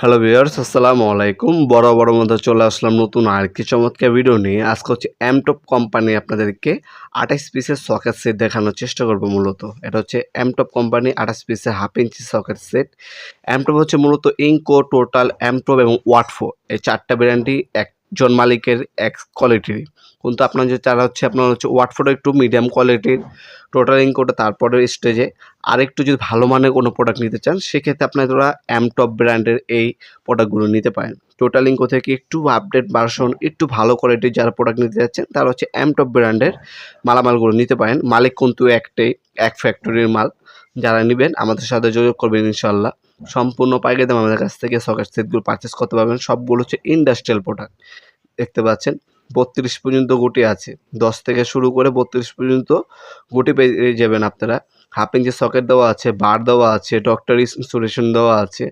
Hello viewers, আসসালামু আলাইকুম। বরাবরের মতো চলে আসলাম নতুন আরেকটি চমৎকার ভিডিও নিয়ে। আজকে হচ্ছে এমটপ কোম্পানি আপনাদেরকে 28 পিসের সকেট সেট দেখানোর চেষ্টা করব মূলত। এটা হচ্ছে এমটপ কোম্পানি 28 পিসের হাফ ইঞ্চি সকেট সেট। এমটপ হচ্ছে মূলত ইনকো, টোটাল, এমটপ এবং ওয়াটফো এই 4টা ব্র্যান্ডই একজন মালিকের এক কোয়ালিটির। কিন্তু আপনার যে চারা হচ্ছে আপনার হচ্ছে ওয়াটফোটা একটু মিডিয়াম কোয়ালিটির, টোটাল ইনকোটা তারপরের স্টেজে। আরেকটু যদি ভালো মানের কোনো প্রোডাক্ট নিতে চান সেক্ষেত্রে আপনারা এমটপ ব্র্যান্ডের এই প্রোডাক্টগুলো নিতে পারেন। টোটাল ইনকো থেকে একটু আপডেট ভার্সন, একটু ভালো কোয়ালিটির যারা প্রোডাক্ট নিতে যাচ্ছেন তারা হচ্ছে এমটপ ব্র্যান্ডের মালামালগুলো নিতে পারেন। মালিক কিন্তু একটাই, এক ফ্যাক্টরির মাল। যারা নিবেন আমাদের সাথে যোগাযোগ করবেন ইনশাল্লাহ। সম্পূর্ণ পাইকারি দামে আমাদের কাছ থেকে সকেট সেটগুলো পারচেস করতে পারবেন। সবগুলো হচ্ছে ইন্ডাস্ট্রিয়াল প্রোডাক্ট। দেখতে পাচ্ছেন 32 পর্যন্ত গুটি আছে। 10 থেকে শুরু করে 32 পর্যন্ত গুটি পেয়ে যাবেন আপনারা। হাফ ইঞ্চি সকেট দেওয়া আছে, বার দেওয়া আছে, ডক্টর ইনস্টলেশন দেওয়া আছে।